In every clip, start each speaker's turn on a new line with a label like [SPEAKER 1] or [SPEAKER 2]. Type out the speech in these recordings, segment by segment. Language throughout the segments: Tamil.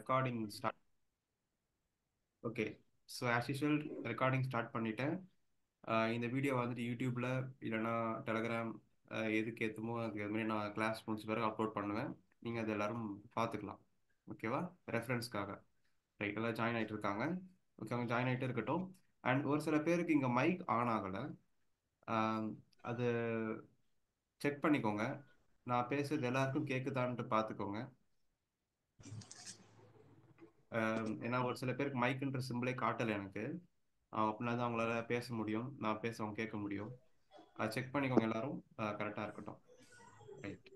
[SPEAKER 1] Recording start. Okay. So as usual recording start பண்ணிட்டேன். இந்த வீடியோ வந்துட்டு யூடியூப்ல இல்லைன்னா டெலகிராம் எதுக்கு ஏற்றுமோ அதுக்கு அது மாதிரி நான் கிளாஸ் முடிச்ச பிறகு அப்லோட் பண்ணுவேன். நீங்கள் அதை எல்லாரும் பார்த்துக்கலாம். ஓகேவா? ரெஃபரன்ஸ்க்காக. ரைட், எல்லாம் ஜாயின் ஆகிட்டு இருக்காங்க. ஓகே, அவங்க ஜாயின் ஆகிட்டே இருக்கட்டும். அண்ட் ஒரு சில பேருக்கு இங்கே மைக் ஆன் ஆகலை. அது செக் பண்ணிக்கோங்க. நான் பேசுறது எல்லாருக்கும் கேட்குதான்ட்டு பார்த்துக்கோங்க. ஏன்னா ஒரு சில பேருக்கு மைக்குன்ற சிம்பிளே காட்டலை எனக்கு. அப்படின்னா தான் அவங்களால பேச முடியும், நான் பேச அவங்க கேட்க முடியும். அதை செக் பண்ணிக்கோங்க எல்லாரும். கரெக்டாக இருக்கட்டும். ரைட்.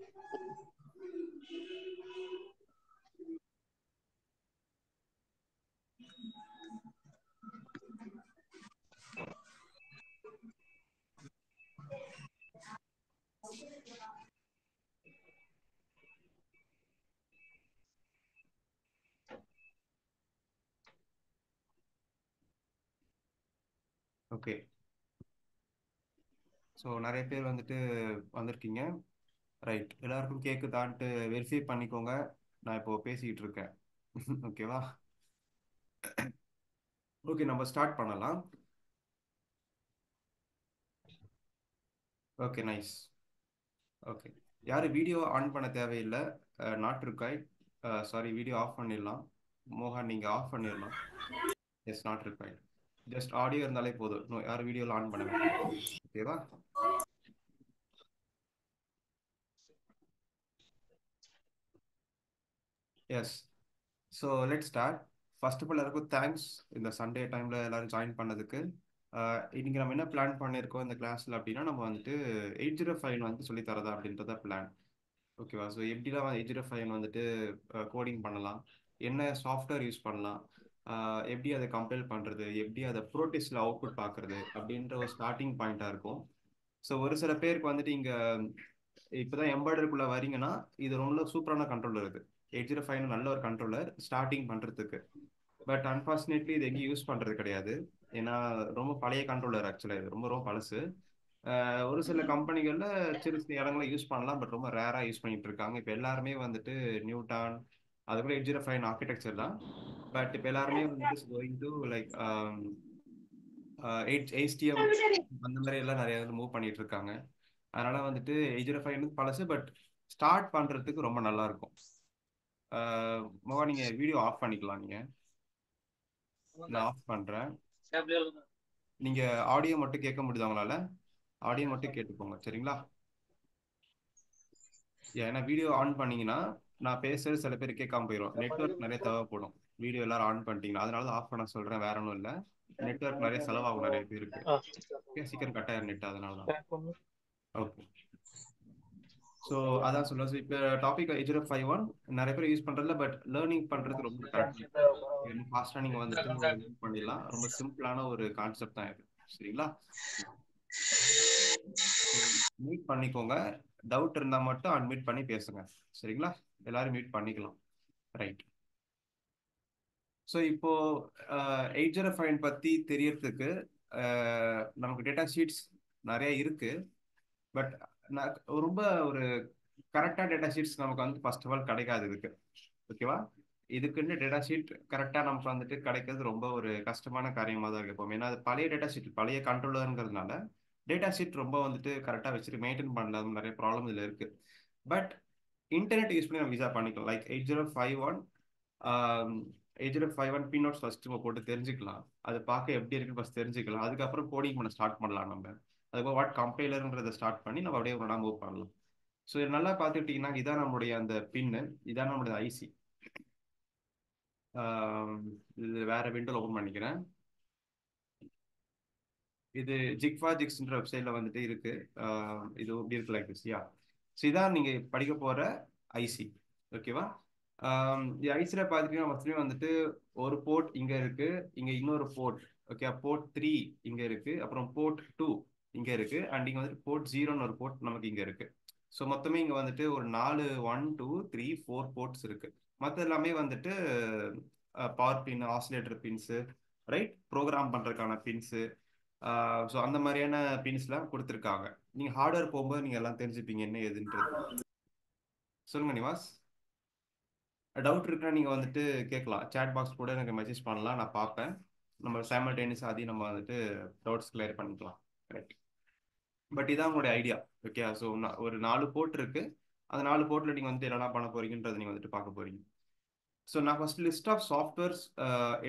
[SPEAKER 1] ஓகே. ஸோ நிறைய பேர் வந்துட்டு வந்திருக்கீங்க. ரைட், எல்லாருக்கும் கேட்குதான்ட்டு வெரிஃபை பண்ணிக்கோங்க. நான் இப்போ பேசிக்கிட்டு இருக்கேன். ஓகேவா? ஓகே, நம்ம ஸ்டார்ட் பண்ணலாம். Okay, nice. ஓகே, யாரும் வீடியோ ஆன் பண்ண தேவையில்லை. Not required. Sorry, video off பண்ணிடலாம். மோகன், நீங்கள் ஆஃப் பண்ணிடலாம். Yes, not required. Just audio இருந்தாலே போதும். யாரும் வீடியோவில் ஆன் பண்ண வேண்டாம். ஓகேவா? Yes. So let start. First of all எல்லாருக்கும் தேங்க்ஸ் இந்த சண்டே டைமில் எல்லாரும் ஜாயின் பண்ணதுக்கு. இன்னைக்கு நம்ம என்ன பிளான் பண்ணியிருக்கோம் இந்த கிளாஸில் அப்படின்னா, நம்ம வந்துட்டு 8051 வந்து சொல்லி தரதா அப்படின்றத பிளான். ஓகேவா? ஸோ எப்படிலாம் 8051 வந்துட்டு கோடிங் பண்ணலாம், என்ன சாஃப்ட்வேர் யூஸ் பண்ணலாம், எப்படி அதை கம்பைல் பண்ணுறது, எப்படி அதை ப்ரோடெஸ்டில் அவுட்புட் பார்க்குறது அப்படின்ற ஒரு ஸ்டார்டிங் பாயிண்ட்டாக இருக்கும். ஸோ ஒரு சில பேருக்கு வந்துட்டு இங்கே இப்போதான் எம்பாய்டருக்குள்ளே வரீங்கன்னா இது ரொம்ப சூப்பரான கண்ட்ரோலர். இது 8051 நல்ல ஒரு கண்ட்ரோலர் ஸ்டார்டிங் பண்ணுறதுக்கு. பட் அன்ஃபார்ச்சுனேட்லி இது எங்கேயும் யூஸ் பண்ணுறது கிடையாது. ஏன்னா ரொம்ப பழைய கண்ட்ரோலர். ஆக்சுவலாக இது ரொம்ப ரொம்ப பழசு. ஒரு சில கம்பெனிகளில் சிறு சிறு இடங்களை யூஸ் பண்ணலாம், பட் ரொம்ப ரேராக யூஸ் பண்ணிட்டு இருக்காங்க. இப்போ எல்லாருமே வந்துட்டு நியூட்டான், அது கூட 8051 ஆர்கிடெக்சர் தான். பட் இப்போ எல்லாருமே வந்துட்டு கோயிங் டு லைக் HTM அந்த மாதிரி எல்லாம் நிறைய மூவ் பண்ணிட்டு இருக்காங்க. அதனால வந்துட்டு 8051 பழசு, பட் ஸ்டார்ட் பண்ணுறதுக்கு ரொம்ப நல்லா இருக்கும். மோகா, நீங்கள் வீடியோ ஆஃப் பண்ணிக்கலாம். நான் ஆஃப் பண்ணுறேன். நீங்கள் ஆடியோ மட்டும் கேட்க முடியுது அவங்களால? ஆடியோ மட்டும் கேட்டுக்கோங்க, சரிங்களா? ஏன்னா வீடியோ ஆன் பண்ணீங்கன்னா நான் பேசுறது சில பேர் கேட்காம போயிடும். நெட்வொர்க் நிறைய தேவைப்படும் வீடியோ எல்லாரும் ஆன் பண்ணிட்டீங்கன்னா. அதனால தான் ஆஃப் பண்ண சொல்கிறேன், வேற ஒன்றும் இல்லை. நெட்வொர்க் நிறைய செலவாகும் நிறைய பேருக்கு. ஓகே, சீக்கிரம் கட் ஆயிரும் நெட், அதனால தான். ஓகே. ஸோ அதான் சொல்லுவேன். ஸோ இப்போ டாபிக் 8051 நிறைய பேர் யூஸ் பண்ணுறதில்ல, பட் லேர்னிங் பண்ணுறதுக்கு ரொம்ப கரெக்டாக இருக்கும். ஃபாஸ்ட்டாக நீங்கள் வந்துட்டு லேர்ன் பண்ணிடலாம். ரொம்ப சிம்பிளான ஒரு கான்செப்ட் தான் இது, சரிங்களா? மீட் பண்ணிக்கோங்க. டவுட் இருந்தால் மட்டும் அட்மிட் பண்ணி பேசுங்க, சரிங்களா? எல்லாரும் மீட் பண்ணிக்கலாம். ரைட். ஸோ இப்போ 8051 பற்றி தெரியறதுக்கு நமக்கு டேட்டா ஷீட்ஸ் நிறைய இருக்கு. பட் ரொம்ப ஒரு கரெக்டாக டேட்டா ஷீட்ஸ் நமக்கு வந்து ஃபர்ஸ்ட் ஆஃப் ஆல் கிடைக்காது இதுக்கு. ஓகேவா? இதுக்குன்னு டேட்டா ஷீட் கரெக்டாக நமக்கு வந்துட்டு கிடைக்கிறது ரொம்ப ஒரு கஷ்டமான காரியமாக தான் இருக்கும். ஏன்னா அது பழைய டேட்டா ஷீட், பழைய கண்ட்ரோலருங்கிறதுனால டேட்டா ஷீட் ரொம்ப வந்துட்டு கரெக்டாக வச்சுட்டு மெயின்டைன் பண்ணல. நிறைய ப்ராப்ளம் இதில் இருக்கு. பட் இன்டர்நெட் யூஸ் பண்ணி நம்ம விசா பண்ணிக்கலாம். லைக் 8051 8051 பின் நோட்ஸ் ஃபர்ஸ்ட் நம்ம போட்டு தெரிஞ்சுக்கலாம். அது பார்க்க எப்படி இருக்குன்னு ஃபர்ஸ்ட் தெரிஞ்சுக்கலாம். அதுக்கப்புறம் கோடிங் பண்ண ஸ்டார்ட் பண்ணலாம் நம்ம. அதுக்கப்புறம் வாட் கம்பைலருங்கிறத ஸ்டார்ட் பண்ணி நம்ம அப்படியே ஒன்றா மூவ் பண்ணலாம். ஸோ இது நல்லா பார்த்துக்கிட்டிங்கன்னா இதான் நம்மளுடைய அந்த பின்னு, இதான் நம்மளுடைய ஐசி. இது வேற விண்டோல ஓப்பன் பண்ணிக்கிறேன். இது ஜிக்வா ஜிக்ஸ்ன்ற வெப்சைட்ல வந்துட்டு இருக்கு. இது எப்படி இருக்கு லைக் திஸ், யா. ஸோ இதான் நீங்க படிக்க போற ஐசி. ஓகேவா? ஐசியில் பார்த்துட்டீங்கன்னா ஃபர்ஸ்ட்லேயே வந்துட்டு ஒரு போர்ட் இங்கே இருக்கு, இங்கே இன்னொரு போர்ட். ஓகே, போர்ட் 3 இங்கே இருக்கு, அப்புறம் போர்ட் 2 இங்கே இருக்கு, அண்ட் இங்கே வந்துட்டு போர்ட் 0ன்னு ஒரு போர்ட் நமக்கு இங்கே இருக்கு. ஸோ மொத்தமே இங்கே வந்துட்டு ஒரு 4 1 2 3 4 போர்ட்ஸ் இருக்கு. மற்ற எல்லாமே வந்துட்டு பவர் பின், ஆசிலேட்டர் பின்ஸு, ரைட், ப்ரோக்ராம் பண்ணுறதுக்கான பின்ஸு. ஸோ அந்த மாதிரியான பின்ஸ்லாம் கொடுத்துருக்காங்க. நீங்கள் ஹார்ட்வேர் போகும்போது நீங்கள் எல்லாம் தெரிஞ்சுப்பீங்க என்ன ஏதுன்றது. சொல்லுங்க நிவாஸ். டவுட் இருக்குன்னா நீங்கள் வந்துட்டு கேட்கலாம். சேட் பாக்ஸ் கூட எனக்கு மெசேஜ் பண்ணலாம், நான் பார்ப்பேன். நம்ம சைமல்டேனியஸ் அதையும் நம்ம வந்துட்டு டவுட்ஸ் கிளியர் பண்ணிக்கலாம். கரெக்ட். பட் இதான் உங்களுடைய ஐடியா. ஓகே, ஸோ ஒரு 4 போர்ட் இருக்கு. அந்த 4 போர்ட்டில் நீங்கள் வந்துட்டு என்னென்ன பண்ண போறீங்கன்றதை நீங்கள் வந்துட்டு பார்க்க போறீங்க. ஸோ நான் ஃபர்ஸ்ட் லிஸ்ட் ஆஃப் சாஃப்ட்வேர்ஸ்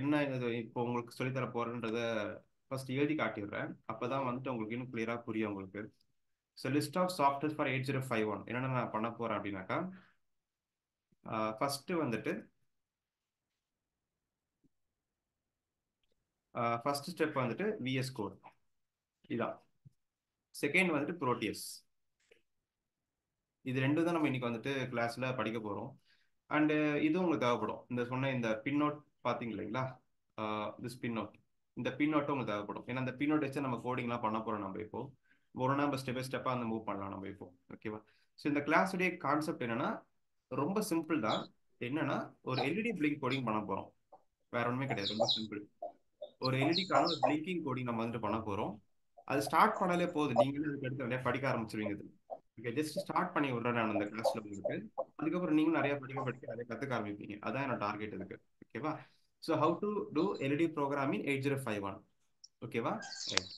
[SPEAKER 1] என்ன இது இப்போ உங்களுக்கு சொல்லித்தர போறேன்றத ஃபர்ஸ்ட் எழுதி காட்டிடுறேன். அப்பதான் வந்துட்டு உங்களுக்கு இன்னும் கிளியரா புரியும் உங்களுக்கு. So list of software for 8051 என்னென்ன நான் பண்ண போறேன் அப்படின்னாக்கா, ஃபர்ஸ்ட் வந்துட்டு ஃபர்ஸ்ட் ஸ்டெப் வந்துட்டு விஎஸ் கோட் இதான். செகண்ட் வந்துட்டு ப்ரோட்டியஸ். இது ரெண்டும் தான் நம்ம இன்னைக்கு வந்துட்டு கிளாஸ்ல படிக்க போறோம். அண்டு இதுவும் உங்களுக்கு தேவைப்படும். இந்த சொன்ன இந்த பின் நோட் பார்த்தீங்க இல்லைங்களா, திஸ் பின் நோட், இந்த பின் நோட்டும் உங்களுக்கு தேவைப்படும். ஏன்னா இந்த பின் நோட் வச்சு நம்ம கோடிங்லாம் பண்ண போறோம். நம்ம இப்போ ஒரு நம்ம ஸ்டெப் பை ஸ்டெப்பாக அந்த மூவ் பண்ணலாம் நம்ம இப்போ. ஓகேவா? ஸோ இந்த கிளாஸுடைய கான்செப்ட் என்னன்னா ரொம்ப சிம்பிள் தான். என்னன்னா ஒரு எல்இடி பிளிங்க் கோடிங் பண்ண போறோம். வேற ஒன்றுமே கிடையாது, ரொம்ப சிம்பிள். ஒரு எல்இடிக்கான ஒரு பிளிங்கிங் கோடிங் நம்ம வந்துட்டு பண்ண போறோம். அது ஸ்டார்ட் பண்ணாலே போதும், நீங்களே அதுக்கு அடுத்து நிறைய படிக்க ஆரம்பிச்சிருவீங்க. ஓகே, ஜஸ்ட் ஸ்டார்ட் பண்ணி விடுறேன் நான் அந்த கிளாஸ்ல உங்களுக்கு. அதுக்கப்புறம் நீங்களும் நிறைய படிக்க படிக்க நிறைய கற்றுக்க ஆரம்பிப்பீங்க. அதான் என்னோட டார்கெட் இருக்கு. ஓகேவா? So how to do LED programming 8051. ஓகேவா? ரைட்.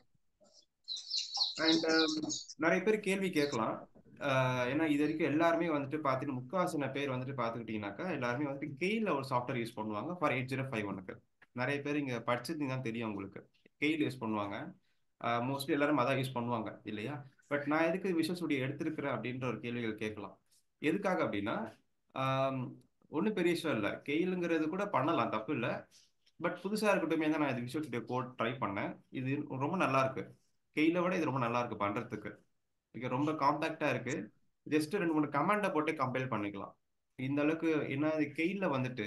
[SPEAKER 1] அண்ட் நிறைய பேர் கேள்வி கேட்கலாம். ஏன்னா இது வரைக்கும் எல்லாருமே வந்துட்டு பார்த்துட்டு முக்காவாசின பேர் வந்துட்டு பார்த்துக்கிட்டீங்கன்னாக்கா எல்லாருமே வந்துட்டு கெயில ஒரு சாஃப்ட்வேர் யூஸ் பண்ணுவாங்க ஃபார் 8051க்கு. நிறைய பேர் இங்கே படிச்சது தான் தெரியும் உங்களுக்கு. கெயில் யூஸ் பண்ணுவாங்க. மோஸ்ட்லி எல்லாரும் அதான் யூஸ் பண்ணுவாங்க இல்லையா? பட் நான் எதுக்கு விஷுவல் ஸ்டுடியோ எடுத்திருக்கிறேன் அப்படின்ற ஒரு கேள்விகள் கேட்கலாம். எதுக்காக அப்படின்னா, ஒன்றும் பெரிய விஷயம் இல்லை, கெயிலுங்கிறது கூட பண்ணலாம், தப்பு இல்லை. பட் புதுசாக இருக்கட்டும் தான் நான் இது விஷுவல் ஸ்டுடியோ கோட் ட்ரை பண்ணேன். இது ரொம்ப நல்லா இருக்கு. கெயிலை விட இது ரொம்ப நல்லா இருக்கு பண்றதுக்கு. இது ரொம்ப காம்பாக்டா இருக்கு. ஜஸ்ட் 2 3 கமாண்டை போட்டு கம்பைல் பண்ணிக்கலாம். இந்த அளவுக்கு என்ன, கெயில வந்துட்டு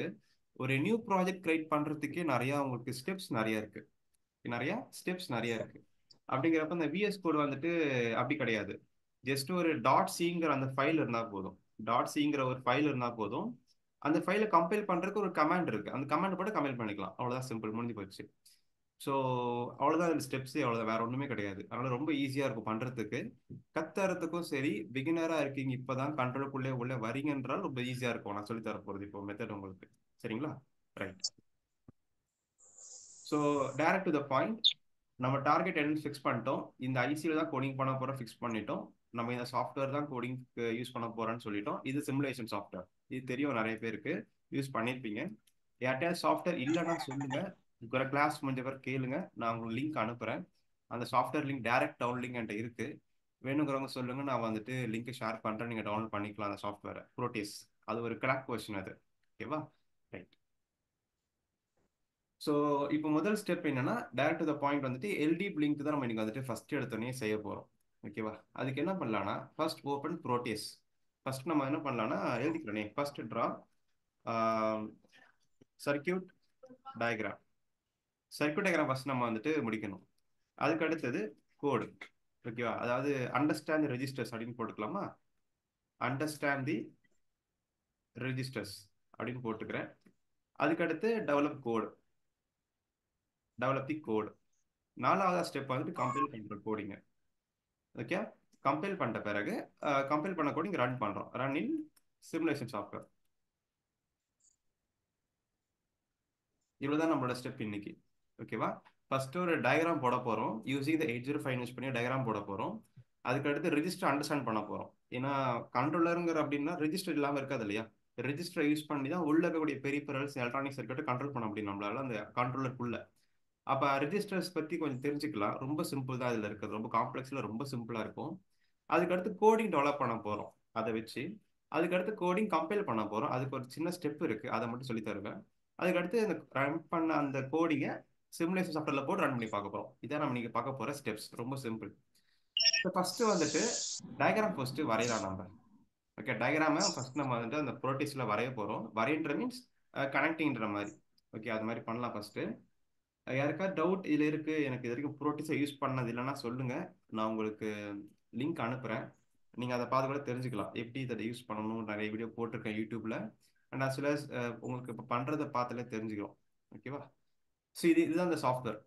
[SPEAKER 1] ஒரு நியூ ப்ராஜெக்ட் கிரியேட் பண்றதுக்கே நிறைய உங்களுக்கு ஸ்டெப்ஸ் நிறைய இருக்கு. நிறைய இருக்கு. அப்படிங்கிறப்ப இந்த விஎஸ் கோட் வந்துட்டு அப்படி கிடையாது. ஜஸ்ட் ஒரு டாட் சிங்கிற அந்த ஃபைல் இருந்தா போதும். டாட் சிங்கிற ஒரு ஃபைல் இருந்தா போதும். அந்த ஃபைலை கம்பைல் பண்றதுக்கு ஒரு கமாண்ட் இருக்கு. அந்த கமாண்ட் போட்டு கம்பைல் பண்ணிக்கலாம். அவ்வளவுதான், சிம்பிள், முடிஞ்சு போச்சு. ஸோ அவ்வளோதான் இந்த ஸ்டெப்ஸே, அவ்வளோதான், வேற ஒன்றுமே கிடையாது. அதனால ரொம்ப ஈஸியாக இருக்கும் பண்ணுறதுக்கு. கத்துறதுக்கும் சரி, பிகினராக இருக்கீங்க இப்போதான் கண்ட்ரோலுக்குள்ளே உள்ள வரீங்கன்றால் ரொம்ப ஈஸியாக இருக்கும். நான் சொல்லி தர போகிறது இப்போ மெத்தட் உங்களுக்கு. சரிங்களா? Right. So direct to the point. நம்ம டார்கெட் என்ன ஃபிக்ஸ் பண்ணிட்டோம். இந்த ஐசியில் தான் கோடிங் பண்ண போகிறோம் ஃபிக்ஸ் பண்ணிட்டோம். நம்ம இந்த சாஃப்ட்வேர் தான் கோடிங்க்கு யூஸ் பண்ண போகிறோன்னு சொல்லிட்டோம். இது சிமுலேஷன் சாஃப்ட்வேர். இது தெரியும், நிறைய பேருக்கு யூஸ் பண்ணியிருப்பீங்க. யார்கிட்டயாவது சாஃப்ட்வேர் இல்லைன்னா சொல்லுங்க. ஒரு கிளாஸ் முடிஞ்ச பிறகு கேளுங்க, நான் உங்களுக்கு லிங்க் அனுப்புறேன். அந்த software link direct down link என்கிட்ட இருக்கு. வேணுங்கிறவங்க சொல்லுங்க, நான் வந்துட்டு லிங்க் ஷேர் பண்றேன், நீங்க டவுன்லோட் பண்ணிக்கலாம் அந்த சாஃப்ட்வேரை. ப்ரோட்டீஸ், அது ஒரு கிராக் வெர்ஷன் அது. ஓகேவா? ரைட். ஸோ இப்போ முதல் ஸ்டெப் என்னன்னா, டைரக்ட் டு த பாயிண்ட் வந்துட்டு எல்டி பிளிங்க் தான் நம்ம இன்னைக்கு வந்துட்டு ஃபர்ஸ்ட் எடுத்தோடனே செய்ய போறோம். ஓகேவா? அதுக்கு என்ன பண்ணலாம்னா, ஃபர்ஸ்ட் ஓப்பன் ப்ரோட்டீஸ். ஃபர்ஸ்ட் நம்ம என்ன பண்ணலாம்னா எழுதிக்கிறோனே, first draw circuit diagram. Circuit diagram first நம்ம வந்துட்டு முடிக்கணும். அதுக்கு அடுத்தது கோடு. ஓகேவா? அதாவது அண்டர்ஸ்டாண்ட் ரெஜிஸ்டர்ஸ் அப்படின்னு போட்டுக்கலாமா? அண்டர்ஸ்டாண்ட் தி ரெஜிஸ்டர்ஸ் அப்படின்னு போட்டுக்கிறேன். அதுக்கடுத்து டெவலப் கோடு. டெவலப் தி கோடு. 4வது ஸ்டெப் வந்துட்டு கம்பைல் பண்ற கோடிங்க. ஓகே, கம்பைல் பண்ணிட்ட பிறகு கம்பைல் பண்ண கோடிங் ரன் பண்றோம். ரன் இன் சிமுலேஷன் சாஃப்ட்வேர். இவ்வளவுதான் நம்மளோட ஸ்டெப் இன்னைக்கு. ஓகேவா? ஃபர்ஸ்ட் ஒரு டயக்ராம் போட போறோம். யூசிங் த 8051 யூஸ் பண்ணி டயக்ராம் போட போறோம். அதுக்கு அடுத்து ரெஜிஸ்டர் அண்டர்ஸ்டாண்ட் பண்ண போறோம். ஏன்னா கண்ட்ரோலருங்கிற அப்படின்னா ரெஜிஸ்டர் இல்லாம இருக்காது இல்லையா? ரெஜிஸ்டர் யூஸ் பண்ணி தான் உள்ள இருக்கக்கூடிய பெரிஃபரல்ஸ் எலக்ட்ரானிக் சர்க்யூட்டை கண்ட்ரோல் பண்ண முடியும் நம்மளால அந்த கண்ட்ரோலருக்குள்ள. அப்ப ரெஜிஸ்டர்ஸ் பத்தி கொஞ்சம் தெரிஞ்சுக்கலாம். ரொம்ப சிம்பிள் தான் இதுல இருக்கிறது, ரொம்ப காம்ப்ளெக்ஸ்ல ரொம்ப சிம்பிளா இருக்கும். அதுக்கடுத்து கோடிங் டெவலப் பண்ண போறோம் அதை வச்சு. அதுக்கடுத்து கோடிங் கம்பைல் பண்ண போறோம். அதுக்கு ஒரு சின்ன ஸ்டெப் இருக்கு, அதை மட்டும் சொல்லி தருவேன். அதுக்கடுத்து அந்த ரன் பண்ண அந்த கோடிங்கை சிமுலேஷன் சாஃப்ட்வேர்ல போட்டு ரன் பண்ணி பார்க்க போறோம். இதான் நம்ம நீங்க பார்க்க போற ஸ்டெப்ஸ், ரொம்ப சிம்பிள். ஃபர்ஸ்ட் வந்துட்டு டயக்ராம் ஃபர்ஸ்ட் வரையலாம் நம்ம. ஓகே, டயக்ராமை ஃபர்ஸ்ட் நம்ம வந்துட்டு அந்த ப்ரோட்டீஸ்ல வரைய போறோம். வரையன்ற மீன்ஸ் கனெக்டிங்ன்ற மாதிரி. ஓகே, அது மாதிரி பண்ணலாம் ஃபர்ஸ்ட். யாருக்காவது டவுட் இதுல இருக்கு, எனக்கு இது வரைக்கும் ப்ரோட்டீஸை யூஸ் பண்ணது இல்லைன்னா சொல்லுங்க, நான் உங்களுக்கு லிங்க் அனுப்புறேன். நீங்க அதை பார்த்து கூட தெரிஞ்சுக்கலாம் எப்படி இதை யூஸ் பண்ணணும். நிறைய வீடியோ போட்டிருக்கேன் யூடியூப்ல. அண்ட் as well as உங்களுக்கு இப்போ பண்றதை பார்த்தாலே தெரிஞ்சுக்கிறோம். ஓகேவா? ஸோ இதுதான் இந்த சாஃப்ட்வேர்.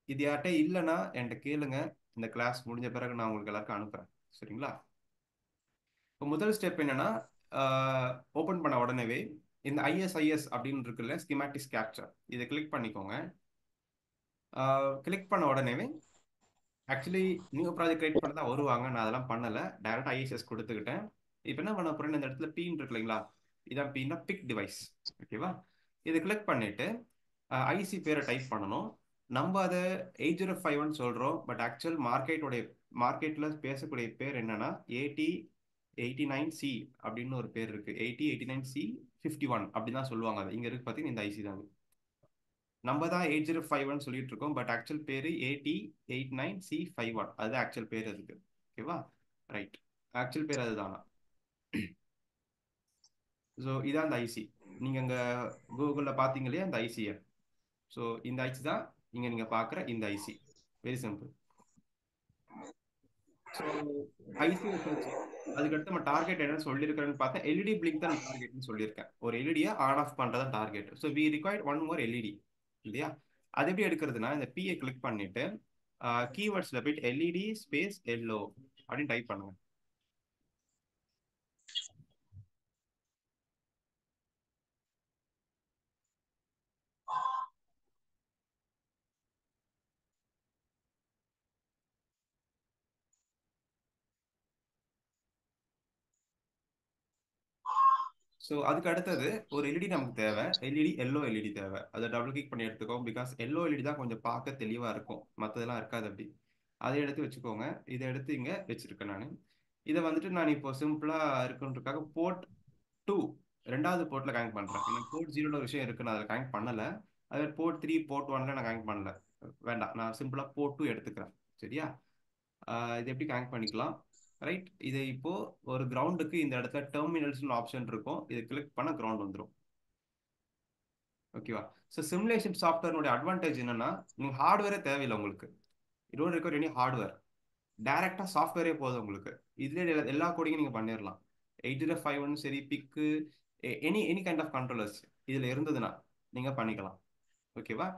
[SPEAKER 1] இது யார்கிட்ட இல்லைன்னா என்கிட்ட கேளுங்க. இந்த கிளாஸ் முடிஞ்ச பிறகு நான் உங்களுக்கு எல்லாருக்கும் அனுப்புறேன். சரிங்களா? இப்போ முதல் ஸ்டெப் என்னன்னா, ஓப்பன் பண்ண உடனேவே இந்த ஐஎஸ்ஐஎஸ் அப்படின்னு இருக்குல்ல, ஸ்கிமேட்டிக்ஸ் கேப்சர், இதை கிளிக் பண்ணிக்கோங்க. கிளிக் பண்ண உடனே ஆக்சுவலி நியூ ப்ராஜெக்ட் கிரியேட் பண்ண தான் வருவாங்க. நான் அதெல்லாம் பண்ணல, டைரக்டா ஐஎஸ்எஸ் கொடுத்துக்கிட்டேன். இப்போ என்ன பண்ண போறேன், இந்த இடத்துல பின் இருக்கு இல்லைங்களா, இதான் பின்னா பிக் டிவைஸ். ஓகேவா, இதை கிளிக் பண்ணிட்டு ஐசி பேரை டைப் பண்ணணும். நம்ம அதை 8051 சொல்றோம், பட் ஆக்சுவல் மார்க்கெட்ல பேசக்கூடிய பேர் என்னன்னா 8089C அப்படின்னு ஒரு பேர் இருக்கு. 8089C51 அப்படிதான் சொல்லுவாங்க. அது இங்க இருக்கு பாத்தீங்கன்னா, இந்த ஐசி தான் அது. நம்ம தான் 8051 சொல்லிட்டு இருக்கோம், பட் ஆக்சுவல் பேரு 8089C51. அது ஆக்சுவல் பேர் அதுக்கு. ஓகேவா, ரைட், ஆக்சுவல் பேர் அதுதானா. ஸோ இதான் அந்த ஐசி. நீங்க அங்க கூகுளில் பார்த்தீங்க இல்லையா அந்த ஐசியை. ஸோ இந்த ஐசி தான் இங்க நீங்க பார்க்குற இந்த IC. Very simple. So IC வச்சாச்சு. அதுக்கடுத்து நம்ம டார்கெட் என்னன்னு சொல்லியிருக்கிறேன்னு பார்த்தா எல்இடி பிளிங்க் தான் டார்கெட்னு சொல்லியிருக்கேன். ஒரு எல்இடியை ஆன் ஆஃப் பண்ணுறது target. So we required one more LED இல்லையா. அது எப்படி எடுக்கிறதுனா, இந்த பியை கிளிக் பண்ணிட்டு கீவேர்ட்ஸ்ல போயிட்டு எல்இடி ஸ்பேஸ் எல்லோ அப்படின்னு டைப் பண்ணுங்க. ஸோ அதுக்கு அடுத்தது ஒரு எல்இடி நமக்கு தேவை. எல்இடி எல்லோ எல்இடி தேவை. அதை டபுள் கிளிக் பண்ணி எடுத்துக்கோ. பிகாஸ் எல்லோ எல்இடி தான் கொஞ்சம் பார்க்க தெளிவாக இருக்கும், மற்றதெல்லாம் இருக்காது அப்படி. அதை எடுத்து வச்சுக்கோங்க. இதை எடுத்து இங்கே வச்சிருக்கேன் நான். இதை வந்துட்டு நான் இப்போ சிம்பிளாக இருக்குன்றதுக்காக போர்ட் 2 ரெண்டாவது போர்ட்டில் கனெக்ட் பண்ணுறேன். எனக்கு போர்ட் 0 ஒரு விஷயம் இருக்குது, நான் அதில் கனெக்ட் பண்ணலை. அது போர்ட் 3 போர்ட் 1ல நான் கனெக்ட் பண்ணல. வேண்டாம், நான் சிம்பிளாக போர்ட் 2 எடுத்துக்கிறேன். சரியா, இது எப்படி கனெக்ட் பண்ணிக்கலாம். ரைட், இதை இப்போ ஒரு கிரவுண்டுக்கு இந்த இடத்துல டெர்மினல்ஸ்னு ஆப்ஷன் இருக்கும், இதை கிளிக் பண்ண கிரவுண்ட் வந்துடும். ஓகேவா. ஸோ சிமுலேஷன் சாஃப்ட்வேர்னுடைய அட்வான்டேஜ் என்னன்னா, நீங்கள் ஹார்ட்வேரே தேவையில்லை உங்களுக்கு. Don't require any hardware. டைரக்டா சாஃப்ட்வேரே போதும் உங்களுக்கு. இதுல எல்லா கோடிங்கும் நீங்க பண்ணிடலாம். 8051 சரி, பிக்கு, any any kind of controllers இதுல இருந்ததுன்னா நீங்க பண்ணிக்கலாம். ஓகேவா,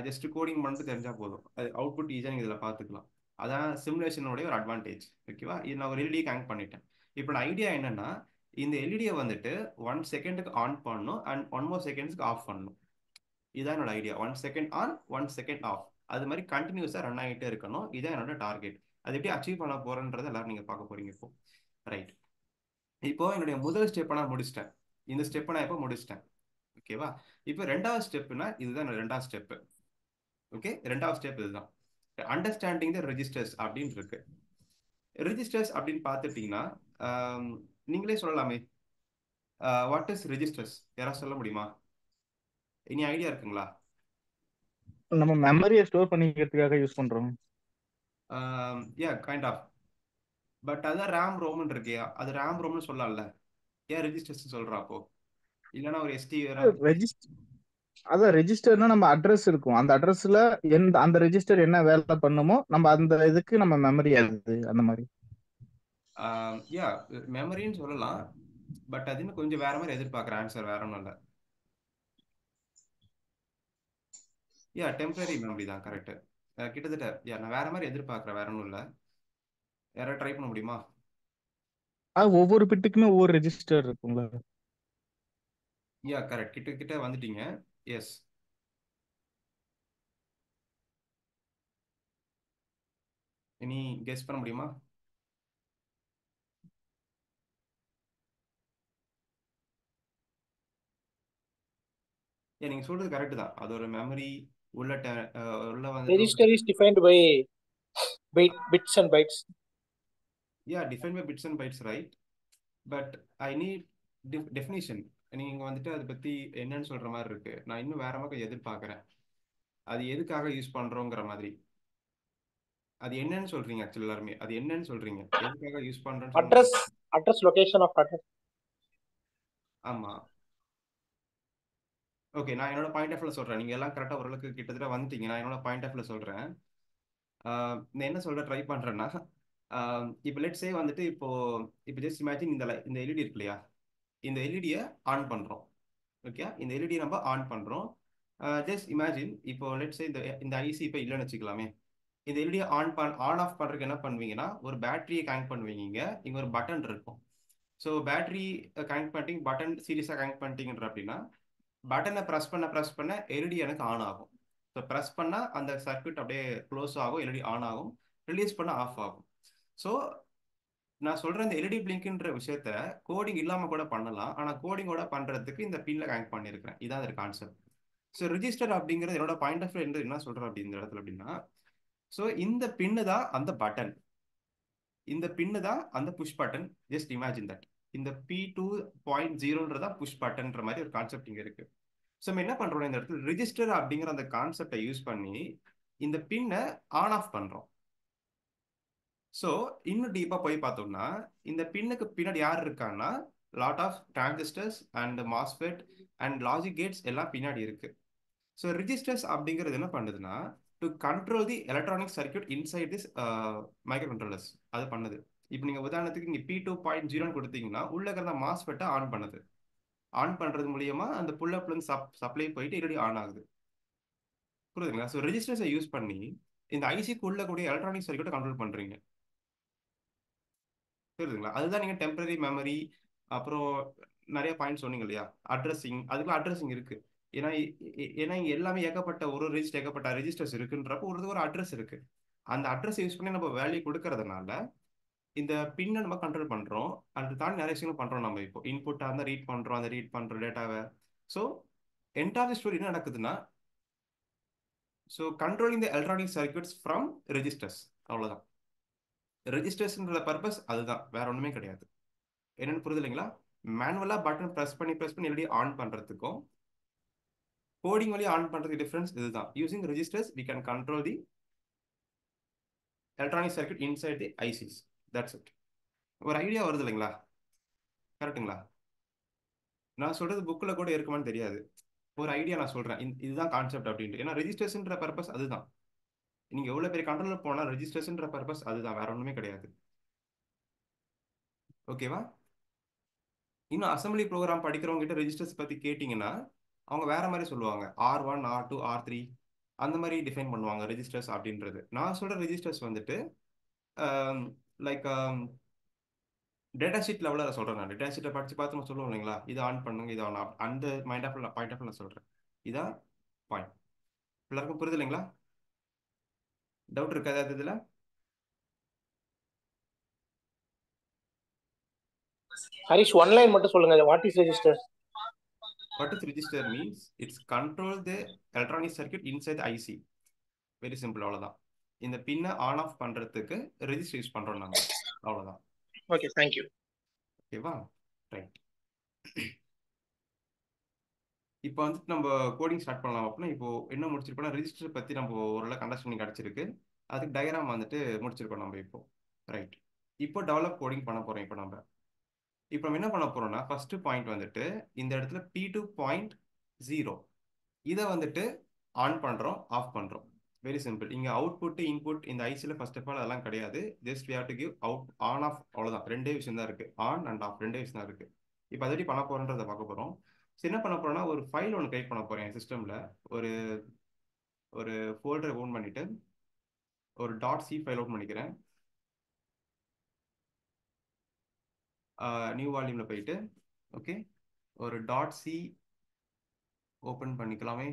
[SPEAKER 1] ஜஸ்ட் கோடிங் பண்ணிட்டு தெரிஞ்சா போதும். அவுட்புட் ஈஸியாக நீங்கள் இதில் பார்த்துக்கலாம். அதான் சிமுலேஷனுடைய ஒரு அட்வான்டேஜ். ஓகேவா, இது நான் ஒரு எல்இடி கனெக்ட் பண்ணிட்டேன். இப்போ ஐடியா என்னன்னா, இந்த எல்இடியை வந்துட்டு 1 செகண்டுக்கு ஆன் பண்ணணும் அண்ட் 1 more செகண்ட்ஸ்க்கு ஆஃப் பண்ணணும். இதுதான் என்னோட idea. 1 second on, 1 second off. அது மாதிரி கண்டினியூஸாக ரன் ஆகிட்டே இருக்கணும். இதான் என்னோட டார்கெட். அது எப்படி அச்சீவ் பண்ண போறேன்றதை எல்லாரும் நீங்க பார்க்க போறீங்க இப்போ. ரைட், இப்போ என்னுடைய முதல் ஸ்டெப்பை நான் முடிச்சிட்டேன். இந்த ஸ்டெப்பை நான் இப்போ முடிச்சிட்டேன். ஓகேவா, இப்போ ரெண்டாவது ஸ்டெப்னா இதுதான் என்னோட ரெண்டாவது ஸ்டெப். ஓகே, ரெண்டாவது ஸ்டெப் இதுதான். அண்டர்ஸ்டாண்டிங் த ரெஜிஸ்டர்ஸ் அப்படின்னு இருக்கு. ரெஜிஸ்டர்ஸ் அப்படின்னு பார்த்துட்டீங்கன்னா நீங்களே சொல்லலாமே, வாட் இஸ் ரெஜிஸ்டர்ஸ், யாராவது சொல்ல முடியுமா? இனி ஐடியா இருக்குங்களா?
[SPEAKER 2] நம்ம மெமரியை ஸ்டோர் பண்ணிக்கிறதுக்காக யூஸ் பண்றோம்.
[SPEAKER 1] Yeah kind of. பட் அதான் ரேம் ரோம்னு இருக்கியா, அது ரேம் ரோம்னு சொல்லலாம்ல. ஏன் ரெஜிஸ்டர்ஸ் சொல்றா அப்போ? இல்லைன்னா ஒரு எஸ்டி வேற.
[SPEAKER 2] ரெஜிஸ்டர், அதான் ரெஜிஸ்டர்னா நம்ம அட்ரஸ் இருக்கும், அந்த அட்ரஸ்ல எந்த அந்த ரெஜிஸ்டர் என்ன வேலை பண்ணுமோ நம்ம அந்த இதுக்கு நம்ம மெமரி அது அந்த மாதிரி.
[SPEAKER 1] யா, மெமரின்னு சொல்லலாம். பட் அது இன்னும் கொஞ்சம் வேற மாதிரி எதிர்பார்க்குற ஆன்சர் வேற ஒன்றும் இல்லை. யா, டெம்பரரி மெமரி தான் கரெக்ட். கிட்டத்தட்ட யா, நான் வேற மாதிரி எதிர்பார்க்குறேன், வேற ஒன்றும் இல்லை. யாராவது ட்ரை பண்ண முடியுமா?
[SPEAKER 2] ஒவ்வொரு பிட்டுக்குமே ஒவ்வொரு ரெஜிஸ்டர் இருக்குங்களா?
[SPEAKER 1] யா கரெக்ட், கிட்ட கிட்ட வந்துட்டீங்க. எஸ், இனி கெஸ் பண்ண முடியுமா? ஏன் நீங்க சொல்றது கரெக்ட் தான், அது ஒரு மெமரி உள்ள உள்ள வந்துட்டு ஒரு.
[SPEAKER 3] Register is defined by bits and bytes.
[SPEAKER 1] Yeah, define by bits and bytes, right. But I need definition. நீங்க வந்துட்டு அதை பத்தி என்னன்னு சொல்ற மாதிரி இருக்கு. நான் இன்னும் வேற மாதிரி கொஞ்சம் எதிர்பார்க்கறேன். அது எதுக்காக யூஸ் பண்றோங்கிற மாதிரி. அது என்னன்னு சொல்றீங்க ஆக்சுவலி எல்லாருமே, அது என்னன்னு சொல்றீங்க, எதுக்காக யூஸ் பண்றேன்னு சொல்ல
[SPEAKER 3] Address,
[SPEAKER 1] மாட்டேன்.
[SPEAKER 3] location of address.
[SPEAKER 1] ஆமா, ஓகே, நான் என்னோட பாயிண்ட் ஆஃப் வியூல சொல்றேன். நீங்க எல்லாம் கரெக்டா ஓரளவுக்கு கிட்டத்தட்ட வந்துட்டீங்க. நான் என்னோட பாயிண்ட் ஆஃப் வியூல சொல்றேன். நான் என்ன சொல்ல ட்ரை பண்றேன்னா, இப்போ லெட்ஸ் சே வந்துட்டு இப்போ ஜஸ்ட் இமேஜின் இந்த எல்இடி இருக்கு இல்லையா, இந்த எல்இடியை ஆன் பண்றோம். ஓகே, இந்த எல்இடி நம்ம ஆன் பண்றோம். ஜஸ்ட் இமேஜின் இப்போ லெட்ஸ் சே இந்த ஐசி இப்போ இல்லைன்னு வச்சுக்கலாமே. இந்த எல்இடியை ஆன் ஆஃப் பண்றதுக்கு என்ன பண்ணுவீங்கன்னா, ஒரு பேட்டரியை கனெக்ட் பண்ணுவீங்க. இங்க ஒரு பட்டன் இருக்கும். ஸோ பேட்டரி கனெக்ட் பண்ணிட்டீங்க, பட்டன் சீரியஸாக கனெக்ட் பண்ணிட்டீங்கன்ற அப்படின்னா பட்டனை ப்ரெஸ் பண்ண எல்இடி எனக்கு ஆன் ஆகும். ஸோ ப்ரெஸ் பண்ணால் அந்த சர்க்யூட் அப்படியே க்ளோஸ் ஆகும், எல்இடி ஆன் ஆகும், ரிலீஸ் பண்ண ஆஃப் ஆகும். ஸோ நான் சொல்ற இந்த எல்இடி பிளிங்க்ன்ற விஷயத்த கோடிங் இல்லாமல் கூட பண்ணலாம். ஆனால் கோடிங்கோட பண்ணுறதுக்கு இந்த பின்ல கனெக்ட் பண்ணியிருக்கிறேன். இதான் ஒரு கான்செப்ட். ஸோ ரிஜிஸ்டர் அப்படிங்கிறது என்னோட பாயிண்ட் ஆஃப் வியூ என்ன சொல்கிறேன் அப்படி இந்த இடத்துல அப்படின்னா, ஸோ இந்த பின்னு தான் அந்த பட்டன், இந்த பின்னு தான் அந்த push button. Just imagine that இந்த P2.0 புஷ் பட்டன்ற மாதிரி ஒரு கான்செப்ட் இங்கே இருக்கு. ஸோ நம்ம என்ன பண்றோம், இந்த இடத்துல ரிஜிஸ்டர் அப்படிங்கிற அந்த கான்செப்டை யூஸ் பண்ணி இந்த பின்னை ஆன் ஆஃப் பண்றோம். ஸோ இன்னும் டீப்பா போய் பார்த்தோம்னா இந்த பின்னுக்கு பின்னாடி யார் இருக்கான்னா lot of transistors and MOSFET and logic gates எல்லாம் பின்னாடி இருக்கு. ஸோ ரிஜிஸ்டர்ஸ் அப்படிங்கிறது என்ன பண்ணுதுன்னா to control the electronic circuit inside this microcontrollers. அது பண்ணுது. இப்போ நீங்க உதாரணத்துக்கு இங்கே P2.0 கொடுத்தீங்கன்னா உள்ள இருக்கிற மாஸ்ஃபெட்டை ஆன் பண்ணுது. ஆன் பண்றது மூலியமா அந்த புல் அப்ல இருந்து சப்ளை போயிட்டு எல்இடி ஆன் ஆகுது. புரியுதுங்களா? ஸோ ரெஜிஸ்டர்ஸை யூஸ் பண்ணி இந்த ஐசிக்கு உள்ள கூடிய எலக்ட்ரானிக் சர்க்யூட்டை கண்ட்ரோல் பண்றீங்க. புரியுதுங்களா? அதுதான் நீங்க டெம்பரரி மெமரி, அப்புறம் நிறைய பாயிண்ட் சொன்னீங்க இல்லையா, அட்ரஸிங், அதுக்குள்ள அட்ரஸிங் இருக்கு. ஏன்னா ஏன்னா இங்க எல்லாமே ஏகப்பட்ட ஒரு ரெஜிஸ்டர் ஏகப்பட்ட ரெஜிஸ்டர்ஸ் இருக்குன்றப்போ ஒரு அட்ரஸ் இருக்கு. அந்த அட்ரஸ் யூஸ் பண்ணி நம்ம வேல்யூ கொடுக்கறதுனால இந்த பின்னை நம்ம கண்ட்ரோல் பண்றோம். அது தாண்டி நிறைய விஷயங்கள் பண்றோம். நம்ம இப்போ இன்புட்டா இருந்தால் ரீட் பண்றோம், அந்த ரீட் பண்ற டேட்டாவை. So end of the story என்ன நடக்குதுன்னா, so controlling the electronic circuits from registers. அவ்வளோதான். ரெஜிஸ்டர்ஸ்ன்ற பர்பஸ் அதுதான், வேற ஒன்றுமே கிடையாது. என்னன்னு புரியுது இல்லைங்களா? மேனுவலாக பட்டன் ப்ரெஸ் பண்ணி எல்இடி ஆன் பண்ணுறதுக்கும் கோடிங் வழியாக ஆன் பண்ணுறதுக்கு டிஃப்ரென்ஸ் இதுதான். Using registers we can control the electronic circuit inside the ICs. That's it. ஒரு ஐடியா வருது இல்லைங்களா? கரெக்டுங்களா? நான் சொல்றது புக்கில் கூட இருக்குமான்னு தெரியாது. ஒரு ஐடியா நான் சொல்கிறேன், இதுதான் கான்செப்ட் அப்படின்ட்டு. ஏன்னா ரெஜிஸ்டர்ஸ்ன்ற பர்பஸ் அதுதான். நீங்க எவ்வளவு பெரிய கண்ட்ரோல் போனா ரெஜிஸ்ட்ரேஷன்ற பர்பஸ் அதுதான், வேற ஒண்ணுமே கிடையாது. ஓகேவா? இன்னும் அசம்பிளி ப்ரோக்ராம் படிக்கிறவங்க கிட்ட ரெஜிஸ்டர்ஸ் பத்தி கேட்டீங்கன்னா அவங்க வேற மாதிரி சொல்லுவாங்க. R1 R2 R3 அந்த மாதிரி டிஃபைன் பண்ணுவாங்க ரெஜிஸ்டர்ஸ் அப்படின்றது. நான் சொல்ற ரெஜிஸ்டர்ஸ் வந்துட்டு லைக் டேட்டா ஷீட் லெவலில் அதை சொல்றேன். நான் டேட்டா ஷீட்டை படிச்சு பார்த்து நம்ம சொல்லுவோம் இல்லைங்களா, இது ஆன் பண்ணுங்க, இது ஆன், அந்த பாயிண்ட் ஆஃப் நான் சொல்றேன். இதான் பாயிண்ட். எல்லாருக்கும் புரியுது இல்லைங்களா? டவுட் இருக்காது அது இதுல?
[SPEAKER 3] ஹரிஷ் ஒன் லைன் மட்டும் சொல்லுங்க, what is register?
[SPEAKER 1] What is register means? It's control the electronic circuit inside the IC. Very simple, அவ்வளோதான். இந்த பின்னை ஆன் ஆஃப் பண்ணுறதுக்கு ரெஜிஸ்டர் யூஸ் பண்ணுறோம் நம்ம, அவ்வளோதான்.
[SPEAKER 3] Okay, thank you.
[SPEAKER 1] ஓகேவா? ரைட். இப்போ வந்துட்டு நம்ம கோடிங் ஸ்டார்ட் பண்ணலாம். அப்படின்னா இப்போ என்ன முடிச்சிருக்கோம்னா ரெஜிஸ்டர் பற்றி நம்ம ஓரளவுக்கு அண்டர்ஸ்டாண்டிங் கிடச்சிருக்கு. அதுக்கு டயக்ராம் வந்துட்டு முடிச்சிருக்கோம் நம்ம இப்போ. ரைட். இப்போ டெவலப் கோடிங் பண்ண போகிறோம். இப்போ நம்ம என்ன பண்ண போகிறோம்னா ஃபர்ஸ்ட் பாயிண்ட் வந்துட்டு இந்த இடத்துல P2.0 இதை வந்துட்டு ஆன் பண்ணுறோம், ஆஃப் பண்ணுறோம். Very simple. இங்கே அவுட்புட் இன்புட் இந்த ஐசியில் ஃபர்ஸ்ட் ஆஃப் ஆல் அதெல்லாம் கிடையாது. Just we have to give out on off, அவ்வளோதான். ரெண்டே விஷயம் தான் இருக்குது, ஆன் அண்ட் ஆஃப், ரெண்டே விஷயம் தான் இருக்குது. இப்போ அதை பண்ண போகிறோன்றதை பார்க்க போகிறோம். ஸோ என்ன பண்ண போகிறோம்னா ஒரு ஃபைல் ஒன்று கிரியேட் பண்ண போகிறேன் என் சிஸ்டமில். ஒரு ஒரு ஃபோல்டரை ஓன் பண்ணிவிட்டு ஒரு .c ஃபைல் ஓப்பன் பண்ணிக்கிறேன். நியூ வால்யூமில் போயிட்டு ஓகே ஒரு .c ஓப்பன் பண்ணிக்கலாமே.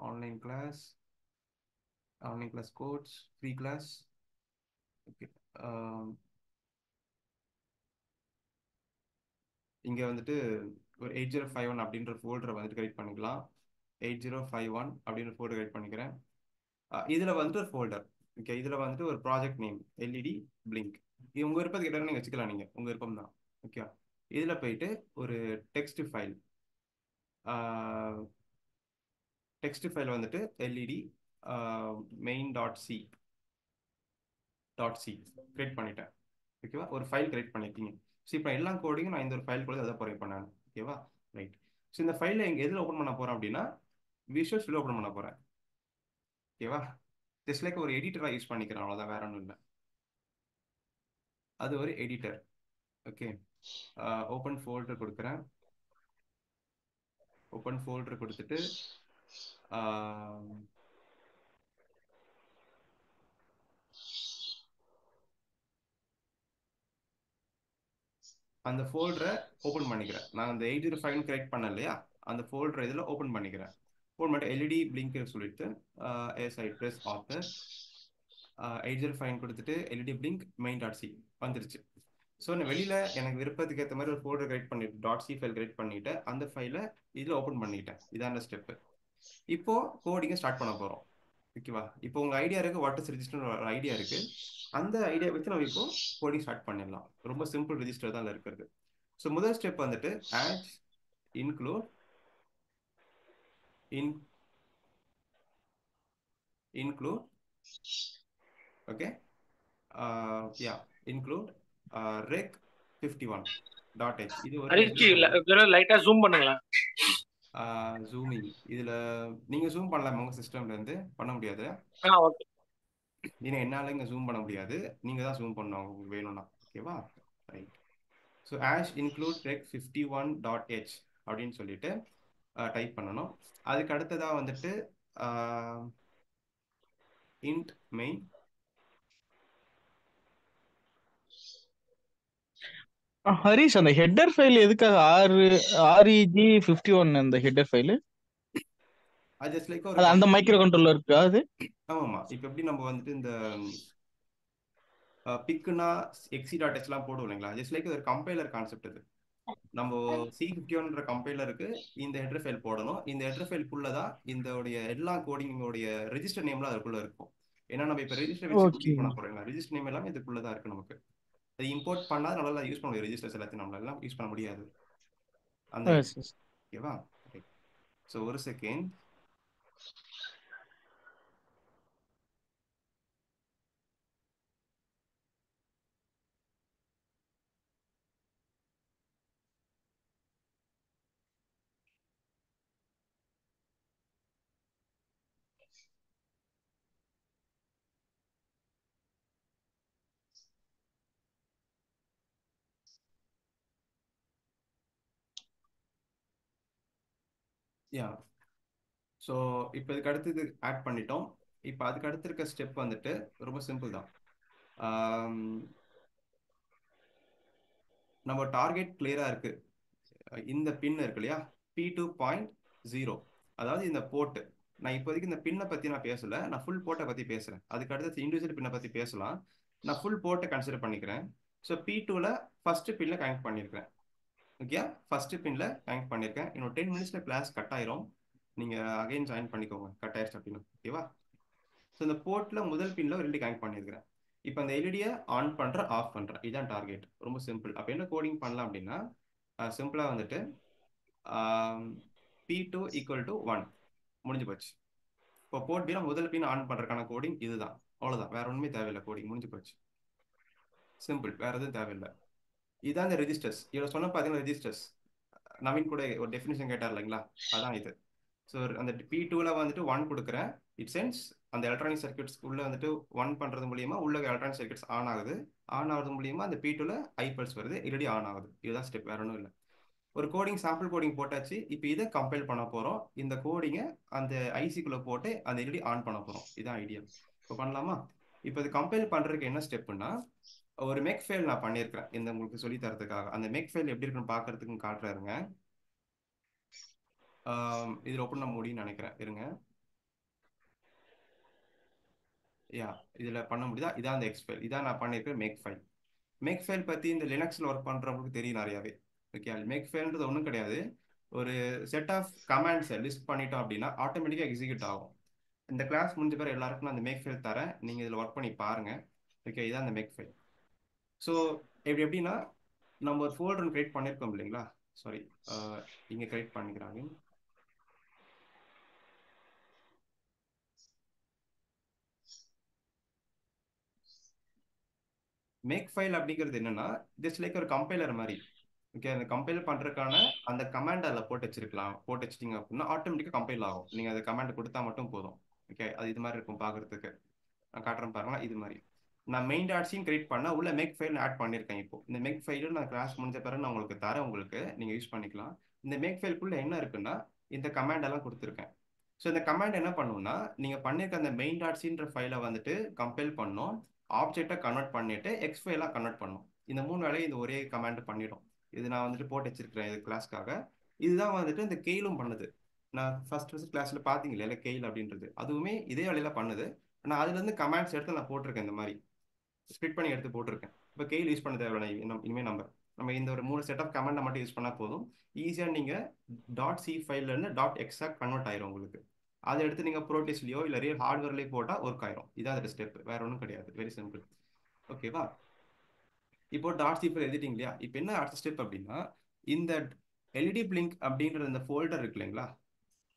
[SPEAKER 1] Online class codes free class. Okay, இங்கே வந்துட்டு ஒரு 8051 அப்படின்ற ஃபோல்டரை வந்துட்டு கிரியேட் பண்ணிக்கலாம். 8051 அப்படின்ற ஃபோல்டர் கிரியேட் பண்ணிக்கிறேன். இதில் வந்துட்டு ஒரு ஃபோல்டர். ஓகே, இதில் வந்துட்டு ஒரு ப்ராஜெக்ட் நேம் எல்இடி பிளிங்க். இது உங்கள் விருப்பத்துக்கு கேட்டாலும் நீங்கள் வச்சுக்கலாம், நீங்கள் உங்கள் விருப்பம் தான். ஓகே, இதில் போயிட்டு ஒரு டெக்ஸ்ட் ஃபைல் வந்துட்டு எல்இடி main.c கிரியேட் பண்ணிட்டேன். ஓகேவா? ஒரு ஃபைல் கிரியேட் பண்ணியிருக்கீங்க. ஸோ இப்போ எல்லா கோடிங்கும் நான் இந்த ஒரு ஃபைல் கூட எதை போகிறேன் இப்போ நான். ஓகேவா? ரைட். ஸோ இந்த ஃபைலை எங்கே எதில் ஓப்பன் பண்ண போகிறேன் அப்படின்னா விஷுவல் ஸ்டுடியோ ஓப்பன் பண்ண போகிறேன். ஓகேவா? ஜஸ்ட் லைக் ஒரு எடிட்டராக யூஸ் பண்ணிக்கிறேன், அவ்வளோதான், வேற ஒன்றும் இல்லை. அது ஒரு எடிட்டர். ஓகே, ஓப்பன் ஃபோல்டர் கொடுக்குறேன். ஓப்பன் ஃபோல்டர் கொடுத்துட்டு அந்த ஃபோல்டரை ஓப்பன் பண்ணிக்கிறேன். நான் அந்த 805 கிரியேட் பண்ணேன் இல்லையா, அந்த ஃபோல்டரை இதில் ஓப்பன் பண்ணிக்கிறேன். ஓப்பன் பண்ணிட்டு எல்இடி பிளிங்க் சொல்லிட்டு எஸ் ஐ ப்ரெஸ் ஆத்தர் 805 கொடுத்துட்டு LED blink main dot C வந்துருச்சு. ஸோ நான் வெளியில் எனக்கு விருப்பத்துக்கு ஏற்ற மாதிரி ஒரு ஃபோல்டர் கிரியேட் பண்ணிட்டு டாட் சி ஃபைல் கிரியேட் பண்ணிவிட்டு அந்த ஃபைலை இதில் ஓப்பன் பண்ணிக்கிட்டேன். இதான ஸ்டெப்பு. இப்போ கோடிங்கை ஸ்டார்ட் பண்ண போகிறோம். ஓகேவா? இப்போ உங்கள் ஐடியா இருக்குது, வாட் இஸ் ரெஜிஸ்டர் ஒரு ஐடியா இருக்குது. அந்த ஐடியா வச்சு நம்ம இப்போ கோடிங் ஸ்டார்ட் பண்ணிடலாம். ரொம்ப சிம்பிள் ரெஜிஸ்டர் தான் இருக்கிறது. ஸோ முதல் ஸ்டெப் வந்துட்டு add include include okay yeah include rec 51.h. இது ஒரு
[SPEAKER 3] ஹரிஷ்ஜி லைட்டா ஜூம் பண்ணுங்களேன்.
[SPEAKER 1] ஜூமிங் இதுல நீங்க ஜூம் பண்ணலாம், உங்க சிஸ்டம்ல இருந்து பண்ண முடியாது.
[SPEAKER 3] ஓகே.
[SPEAKER 1] நீங்க என்னால இங்க ஜூம் பண்ண முடியாது, நீங்க தான் ஜூம் பண்ணணும் உங்களுக்கு வேணும்னா. ஓகேவா? Right. So ash include rec 51.h அப்படின்னு சொல்லிட்டு டைப் பண்ணணும். அதுக்கு அடுத்ததா வந்துட்டு int main
[SPEAKER 2] ஹரிஷ், அந்த ஹெட்டர் ஃபைல் எதுக்காக REG51 அந்த ஹெட்டர் ஃபைல்?
[SPEAKER 1] அது ஜஸ்ட் லைக் ஒரு
[SPEAKER 2] அது அந்த மைக்ரோ கண்ட்ரோலர் இருக்கா அது?
[SPEAKER 1] ஆமாம்மா. இப்போ எப்படி நம்ம வந்துட்டு இந்த பிக்குனா எக்ஸி.ஹெச்லாம் போடுவோம் இல்லைங்களா, ஜஸ்ட் லைக் ஒரு கம்பைலர் கான்செப்ட். இது நம்ம C51ன்ற கம்பைலருக்கு இந்த ஹெட்டர் ஃபைல் போடணும். இந்த ஹெட்டர் ஃபைல்குள்ள தான் இதோடைய எல்லா கோடிங்கோடைய ரெஜிஸ்டர் நேம்லாம் அதுக்குள்ள இருக்கும். ஏன்னா நம்ம இப்போ ரெஜிஸ்டர் வச்சு கோடிங் பண்ண போறோம். ரெஜிஸ்டர் நேம் எல்லாமே இதுக்குள்ள தான் இருக்கு. நமக்கு அது இம்போர்ட் பண்ணால் நல்லா யூஸ் பண்ண முடியும். ரெஜிஸ்டர்ஸ் எல்லாத்தையும் நம்மளால யூஸ் பண்ண முடியாது. அந்த ஓகேவா? ஸோ ஒரு செகண்ட். யா ஸோ இப்போ இதுக்கு அடுத்து இது ஆட் பண்ணிட்டோம். இப்போ அதுக்கு அடுத்து இருக்க ஸ்டெப் வந்துட்டு ரொம்ப சிம்பிள் தான். நம்ம டார்கெட் கிளியரா இருக்கு. இந்த பின் இருக்கு இல்லையா, P2.0, அதாவது இந்த போர்ட்டு. நான் இப்போதைக்கு இந்த பின்னை பற்றி நான் பேசலை, நான் ஃபுல் போர்ட்டை பற்றி பேசுகிறேன். அதுக்கு அடுத்து இண்டிவிஜுவல் பின்னை பற்றி பேசலாம். நான் ஃபுல் போர்ட்டை கன்சிடர் பண்ணிக்கிறேன். ஸோ P2ல ஃபஸ்ட்டு பின்னில் கனெக்ட் பண்ணியிருக்கேன். ஓகே, ஃபஸ்ட்டு பின்னில் கனெக்ட் பண்ணியிருக்கேன். இன்னும் 10 மினிட்ஸில் கிளாஸ் கட் ஆயிரும். நீங்கள் அகைன் ஜாயின் பண்ணிக்கோங்க கட் ஆயிடுச்சு அப்படின்னு. ஓகேவா? ஸோ இந்த போர்ட்டில் முதல் பின்னில் ஒரு எல்இடி கனெக்ட் பண்ணியிருக்கிறேன். இப்போ அந்த எல்இடியை ஆன் பண்ணுறேன், ஆஃப் பண்ணுறேன். இதுதான் டார்கெட். ரொம்ப சிம்பிள். அப்போ என்ன கோடிங் பண்ணலாம் அப்படின்னா, சிம்பிளாக வந்துட்டு P2 = 1 முடிஞ்சு போச்சு. இப்போ போர்ட் பின்ன முதல் பின் ஆன் பண்ணுறதுக்கான கோடிங் இதுதான். அவ்வளோதான், வேற ஒன்றுமே தேவையில்லை. கோடிங் முடிஞ்சு போச்சு. சிம்பிள், வேற எதுவும் தேவையில்லை. இதுதான் இந்த ரெஜிஸ்டர்ஸ். இவ்வளோ சொன்ன பார்த்தீங்கன்னா ரெஜிஸ்டர்ஸ். நவீன் கூட ஒரு டெஃபினிஷன் கேட்டார் இல்லைங்களா, அதான் இது. ஸோ அந்த P2ல வந்துட்டு 1 கொடுக்குறேன். இட் சென்ஸ் அந்த எலக்ட்ரானிக் சர்க்கியூட்ஸ் உள்ள வந்துட்டு 1 பண்ணுறது மூலியமா உள்ள எலக்ட்ரானிக் சர்க்கியூட்ஸ் ஆன் ஆகுது. ஆன் ஆகுறது மூலியமா அந்த P2ல ஐபல்ஸ் வருது, இல்லடி ஆன் ஆகுது. இதுதான் ஸ்டெப், வேற ஒன்றும் இல்லை. ஒரு கோடிங் சாம்பிள் கோடிங் போட்டாச்சு. இப்போ இதை கம்பைல் பண்ண போகிறோம். இந்த கோடிங்கை அந்த ஐசிக்குள்ளே போட்டு அந்த எல்இடி ஆன் பண்ண போகிறோம். இதான் ஐடியா. இப்போ பண்ணலாமா? இப்போ இது கம்பைல் பண்ணுறதுக்கு என்ன ஸ்டெப்புன்னா, ஒரு மேக் ஃபைல் நான் பண்ணியிருக்கிறேன் இந்த உங்களுக்கு சொல்லி தரதுக்காக. அந்த மேக் ஃபைல் எப்படி இருக்குன்னு பார்க்கறதுக்கு காட்டுறாருங்க. இதில் ஓப்பன் பண்ண முடியும்னு நினைக்கிறேன். இருங்க. யா, இதில் பண்ண முடியுதா? இதான் அந்த எக்ஸ் ஃபைல். இதான் நான் பண்ணியிருக்கேன் மேக் ஃபைல். மேக் ஃபைல் பற்றி இந்த லினக்ஸில் ஒர்க் பண்ணுறவங்களுக்கு தெரியும் நிறையாவே. ஓகே, மேக் ஃபைல்ன்றது ஒன்றும் கிடையாது. ஒரு செட் ஆஃப் கமாண்ட்ஸை லிஸ்ட் பண்ணிட்டோம் அப்படின்னா ஆட்டோமேட்டிக்காக எக்ஸிக்யூட் ஆகும். இந்த கிளாஸ் முடிஞ்ச பிறகு எல்லாருக்கும் நான் அந்த மேக் ஃபைல் தரேன். நீங்கள் இதில் ஒர்க் பண்ணி பாருங்கள். ஓகே, இதான் அந்த மேக் ஃபைல். ஸோ எப்படின்னா, நம்ம ஒரு ஃபோல்டர் கிரியேட் பண்ணியிருக்கோம் இல்லைங்களா, சாரி இங்கே கிரியேட் பண்ணிக்கிறாங்க. மேக் ஃபைல் அப்படிங்கிறது என்னன்னா, ஜஸ்ட் லைக் ஒரு கம்பைலர் மாதிரி. ஓகே, அந்த கம்பைல் பண்ணுறதுக்கான அந்த கமாண்ட் அதில் போட்டு வச்சிட்டிங்க அப்படின்னா ஆட்டோமேட்டிக்காக கம்பைல் ஆகும். நீங்கள் அந்த கமாண்ட் கொடுத்தா மட்டும் போதும். ஓகே, அது இது மாதிரி இருக்கும் பார்க்குறதுக்கு. நான் காட்டுறேன் பாருங்களா. இது மாதிரி நான் மெயின் டாட்ஸையும் கிரியேட் பண்ணால் உள்ள மேக் ஃபைல் ஆட் பண்ணியிருக்கேன். இப்போ இந்த மேக் ஃபைலும் நான் கிளாஸ் முடிஞ்ச பிறகு நான் உங்களுக்கு தரேன். உங்களுக்கு நீங்கள் யூஸ் பண்ணிக்கலாம். இந்த மேக் ஃபைலுக்குள்ளே என்ன இருக்குன்னா, இந்த கமாண்ட் எல்லாம் கொடுத்துருக்கேன். ஸோ இந்த கமாண்ட் என்ன பண்ணுன்னா, நீங்கள் பண்ணியிருக்க அந்த மெயின் டாட்ஸின்ற ஃபைலை வந்துட்டு கம்பைல் பண்ணோம், ஆப்ஜெக்டை கன்வெர்ட் பண்ணிட்டு எக்ஸ் ஃபைலாக கன்வெர்ட் பண்ணும். இந்த 3 வேலையை இந்த ஒரே கமாண்ட் பண்ணிடும். இது நான் வந்துட்டு போட்டு வச்சிருக்கிறேன் இது கிளாஸ்க்காக. இதுதான் வந்துட்டு இந்த கெயிலும் பண்ணுது. நான் ஃபர்ஸ்ட் கிளாஸ்ல பார்த்தீங்க இல்லையா கெயில் அப்படின்றது, அதுவுமே இதே வேலையில பண்ணுது. நான் அதுல இருந்து கமாண்ட்ஸ் எடுத்து நான் போட்டிருக்கேன் இந்த மாதிரி ஸ்ப்ளிட் பண்ணி எடுத்து போட்டிருக்கேன். இப்போ கெயில் யூஸ் பண்ண தேவையில்லை இனிமேல் நம்ம இந்த ஒரு 3 செட் ஆஃப் கமெண்டை மட்டும் யூஸ் பண்ணால் போதும். ஈஸியாக நீங்கள் டாட் சி ஃபைல்லேருந்து டாட் எக்ஸாக கன்வெர்ட் ஆயிரும் உங்களுக்கு. அதை எடுத்து நீங்கள் ப்ரோட்டீஸ்லையோ இல்லை ரியல் ஹார்ட்வேர்லேயோ போட்டால் ஒர்க் ஆயிரும். இதான் அதோட ஸ்டெப், வேற ஒன்றும் கிடையாது. Very simple. ஓகேவா? இப்போ டாட் சி ஃபைல் எழுதிட்டீங்க இல்லையா? இப்போ என்ன அடுத்த ஸ்டெப் அப்படின்னா, இந்த எல்இடி பிளிங்க் அப்படின்ற இந்த ஃபோல்டர் இருக்கு இல்லைங்களா,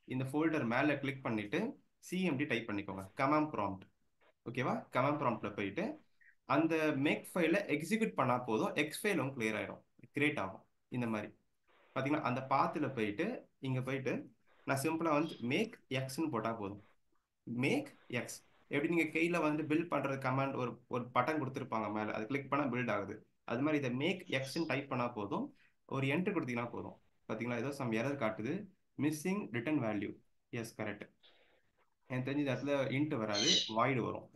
[SPEAKER 1] இந்த ஃபோல்டர் மேலே கிளிக் பண்ணிட்டு சிஎம்டி டைப் பண்ணிக்கோங்க, கமாண்ட் ப்ராம்ப்ட். ஓகேவா? கமாண்ட் ப்ராம்ப்ட்ல போயிட்டு அந்த மேக் ஃபைலை எக்ஸிக்யூட் பண்ணால் போதும், எக்ஸ் ஃபைல் உங்களுக்கு கிளியர் ஆயிடும், கிரியேட் ஆகும். இந்த மாதிரி பார்த்தீங்கன்னா அந்த பாத்தில் போயிட்டு இங்கே போயிட்டு நான் சிம்பிளாக வந்து மேக் எக்ஸ்ன்னு போட்டால் போதும். மேக் எக்ஸ் எப்படி நீங்கள் கையில் வந்து பில்ட் பண்ணுறது கமாண்ட் ஒரு ஒரு பட்டன் கொடுத்துருப்பாங்க மேலே, அது கிளிக் பண்ணால் பில்ட் ஆகுது. அது மாதிரி இதை மேக் எக்ஸ்ன்னு டைப் பண்ணால் போதும், ஒரு என்ட்ரு கொடுத்தீங்கன்னா போதும். பார்த்தீங்களா ஏதோ சம் எரர் காட்டுது, missing return value. Yes correct. எனக்கு தெரிஞ்ச இடத்துல இன்ட் வராது, வாய்டு வரும்.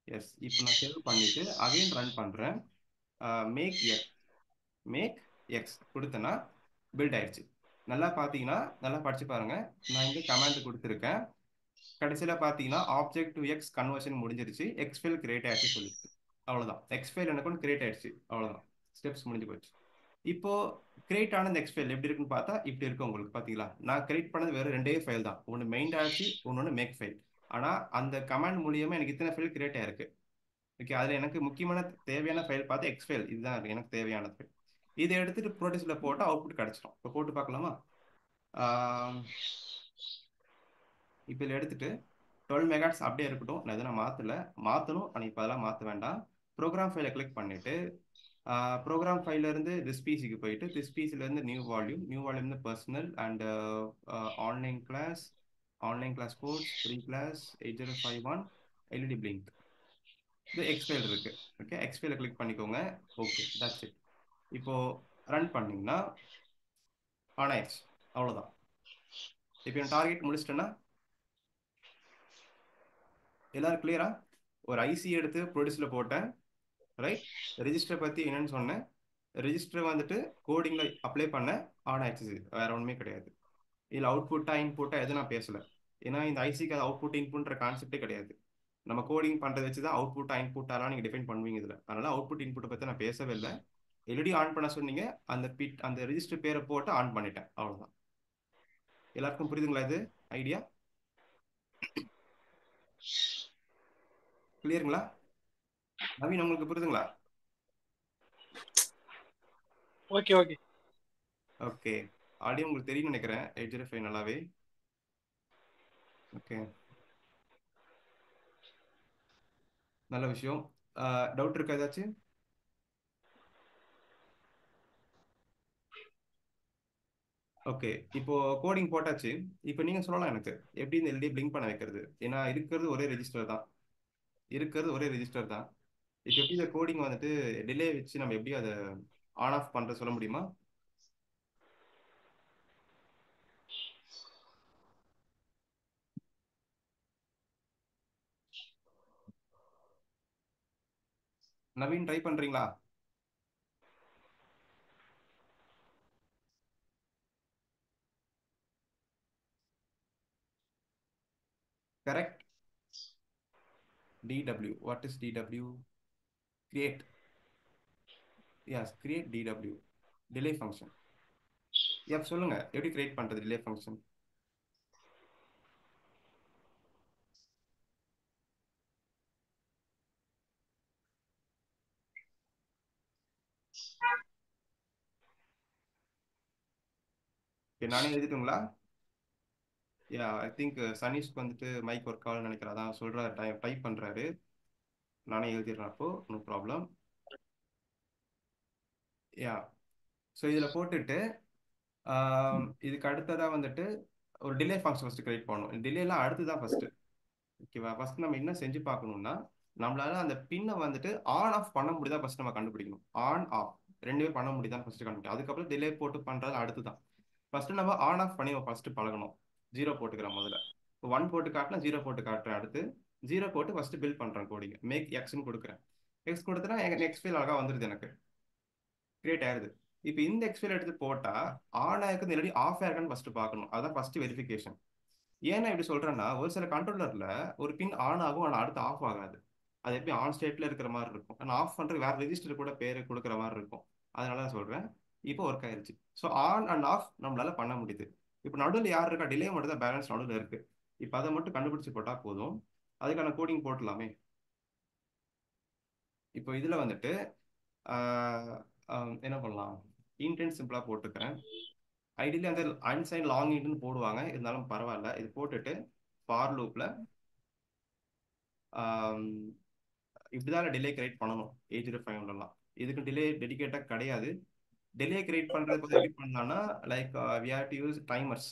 [SPEAKER 1] எஸ். இப்போ நான் சேவ் பண்ணிட்டு அகைன் ரன் பண்ணுறேன். மேக் எக்ஸ், மேக் எக்ஸ் கொடுத்தேன்னா பில்ட் ஆயிடுச்சு. நல்லா பார்த்தீங்கன்னா நல்லா படிச்சு பாருங்க, நான் இங்கே கமாண்ட் கொடுத்துருக்கேன். கடைசியில் பார்த்தீங்கன்னா ஆப்ஜெக்ட் டு எக்ஸ் கன்வர்ஷன் முடிஞ்சிருச்சு, எக்ஸ் ஃபைல் கிரியேட் ஆயிடுச்சு சொல்லிடுச்சு. அவ்வளோதான், எக்ஸ் ஃபைல் எனக்கு கிரியேட் ஆயிடுச்சு. அவ்வளோதான், ஸ்டெப்ஸ் முடிஞ்சு போச்சு. இப்போ கிரியேட் ஆன இந்த எக்ஸ் ஃபைல் எப்படி இருக்குன்னு பார்த்தா இப்படி இருக்கு உங்களுக்கு. பார்த்தீங்களா நான் கிரியேட் பண்ணது வேறு ரெண்டே ஃபைல் தான், ஒன்று மெயின் டாட்சி, ஒன்று மேக் ஃபைல். ஆனால் அந்த கமாண்ட் மூலியமாக எனக்கு இத்தனை ஃபைல் கிரியேட் ஆயிருக்கு. ஓகே, அதில் எனக்கு முக்கியமான தேவையான ஃபைல் பார்த்து எக்ஸ் ஃபைல், இதுதான் எனக்கு தேவையான ஃபைல். இதை எடுத்துட்டு ப்ரோடியூஸில் போட்டு அவுட்புட் கிடச்சிடும். இப்போ போட்டு பார்க்கலாமா? இப்போ இதில் எடுத்துட்டு 12 மெகாட்ஸ் அப்படியே இருக்கட்டும், நான் எதனா மாற்றணும். ஆனால் இப்போ அதெல்லாம் மாற்ற வேண்டாம். ப்ரோக்ராம் ஃபைலை கிளிக் பண்ணிட்டு ப்ரோக்ராம் ஃபைலேருந்து திஸ் பிசிக்கு போயிட்டு திஸ் பிசிலேருந்து new volume personal and online class course 3 class 8051 LED blink. இது எக்ஸ்பைல் இருக்கு. ஓகே, எக்ஸ்பைல கிளிக் பண்ணிக்கோங்க. Okay, that's it. இப்போ ரன் பண்ணீங்கன்னா ஆன் ஆயிடுச்சு. அவ்வளோதான். இப்போ என் டார்கெட் முடிச்சிட்டேன்னா எல்லாரும் கிளியரா? ஒரு ஐசி எடுத்து ப்ரொடியூஸில் போட்டேன், ரைட். ரெஜிஸ்டர் பற்றி என்னன்னு சொன்னேன், ரெஜிஸ்டர் வந்துட்டு கோடிங்கில் அப்ளை பண்ண ஆன் ஆயிடுச்சு. வேற ஒன்றுமே கிடையாது. இதில் அவுட்புட்டா இன்புட்டா எதுவும் நான் பேசலை. ஏன்னா இந்த ஐசிக்கு அது அவுட்புட் இன்புட்ன்ற கான்செப்டே கிடையாது. நம்ம கோடிங் பண்ணுறதை வச்சு தான் அவுட்புட்டா இன்புட்டாலாம் நீங்கள் டிஃபைன் பண்ணுவீங்க இதில். அதனால அவுட்புட் இன்புட்டை பற்றி நான் பேசவே இல்லை. எல்இடி ஆன் பண்ண சொன்னீங்க, அந்த ரெஜிஸ்டர் பேரை போட்டு ஆன் பண்ணிட்டேன். அவ்வளோதான். எல்லாருக்கும் புரியுதுங்களா இது ஐடியா? கிளியருங்களா? நவீன் உங்களுக்கு புரியுதுங்களா?
[SPEAKER 3] ஓகே ஓகே
[SPEAKER 1] ஓகே, ஆடியோ உங்களுக்கு தெரியும்னு நினைக்கிறேன். 805 நல்லாவே. ஓகே, நல்ல விஷயம். டவுட் இருக்கா ஏதாச்சும்? ஓகே, இப்போ கோடிங் போட்டாச்சு. இப்போ நீங்க சொல்லலாம் எனக்கு எப்படி இந்த எல்டி பிளிங்க் பண்ண வைக்கிறது. ஏன்னா இருக்கிறது ஒரே ரெஜிஸ்டர் தான். இப்போ எப்படி இந்த கோடிங் வந்துட்டு டிலே வச்சு நம்ம எப்படி அதை ஆன் ஆஃப் பண்ற சொல்ல முடியுமா? நவீன் ட்ரை பண்றீங்களா? Correct. DW, what is DW? Create. Yes, create DW, delay function. Yep, சொல்லுங்க எப்படி கிரியேட் பண்றது delay function? Okay, நானே எழுதிட்டுங்களா? யா, ஐ திங்க் சனீஷ்க்கு வந்துட்டு மைக் ஒர்க் ஆகலன்னு நினைக்கிறேன். அதான் சொல்றாரு, டைப் பண்றாரு. நானே எழுதிடுறேன் அப்போ, நோ ப்ராப்ளம். யா, ஸோ இதில் போட்டுட்டு இதுக்கு அடுத்ததாக வந்துட்டு ஒரு டிலே ஃபங்க்ஷன் ஃபஸ்ட்டு கிரியேட் பண்ணணும். டிலேலாம் அடுத்து தான் ஃபஸ்ட்டு. ஓகேவா? ஃபர்ஸ்ட் நம்ம என்ன செஞ்சு பார்க்கணும்னா, நம்மளால அந்த பின்னை வந்துட்டு ஆன் ஆஃப் பண்ண முடியுதா ஃபர்ஸ்ட் நம்ம கண்டுபிடிக்கணும். ஆன் ஆஃப் ரெண்டுமே பண்ண முடியுதான்னு ஃபர்ஸ்ட் கண்டுபிடிக்கும். அதுக்கப்புறம் டிலே போட்டு பண்றது அடுத்து தான். ஃபர்ஸ்ட் நம்ம ஆன் ஆஃப் பண்ணி ஃபர்ஸ்ட் பழகணும். 0 போட்டுக்கிறேன் முதல்ல. இப்போ 1 போட்டு காட்டினா 0 போட்டு காட்டுறேன். அடுத்து 0 போட்டு ஃபர்ஸ்ட் பில்ட் பண்றேன் கோடிங்க. மேக் எக்ஸ்ன்னு கொடுக்குறேன். எக்ஸ் கொடுத்தனா எக்ஸ் ஃபைல் அழகாக வந்துருது, எனக்கு கிரியேட் ஆயிருது. இப்போ இந்த எக்ஸ்பிளைன் எடுத்து போட்டா ஆன் ஆயிருக்குது இல்லாட்டி ஆஃப் ஆயிருக்கான்னு ஃபர்ஸ்ட் பார்க்கணும். அதான் ஃபர்ஸ்ட் வெரிஃபிகேஷன். ஏன்னா இப்படி சொல்றேன்னா ஒரு சில கண்ட்ரோலர்ல ஒரு பின் ஆன் ஆகும் ஆனால் அடுத்து ஆஃப் ஆகாது. அது எப்படி ஆன் ஸ்டேட்ல இருக்கிற மாதிரி இருக்கும், ஆனால் ஆஃப் பண்றது வேற ரெஜிஸ்டர் கூட பேரு கொடுக்குற மாதிரி இருக்கும். அதனால தான் சொல்றேன். இப்போ ஒர்க் ஆயிருச்சு. ஸோ ஆன் அண்ட் ஆஃப் நம்மளால பண்ண முடியுது. இப்போ நடுவில் யார் இருக்கா, டிலே மட்டும் தான் பேலன்ஸ் நடுவில் இருக்கு. இப்போ அதை மட்டும் கண்டுபிடிச்சு போட்டா போதும். அதுக்கான கோடிங் போட்டலாமே. இப்போ இதுல வந்துட்டு என்ன பண்ணலாம், இன்டென்ட் சிம்பிளா போட்டுக்கிறேன். ஐடியில அந்த அன்சைன் லாங் இன்ட்னு போடுவாங்க, இருந்தாலும் பரவாயில்ல. இது போட்டுட்டு ஃபார் லூப்ல இப்படிதான் டிலே கிரியேட் பண்ணணும் 8051 இதுக்கு டிலே டெடிகேட்டா கிடையாது. டிலே கிரியேட் பண்றது போது எப்படி பண்ணலாம்னா like we have to use timers.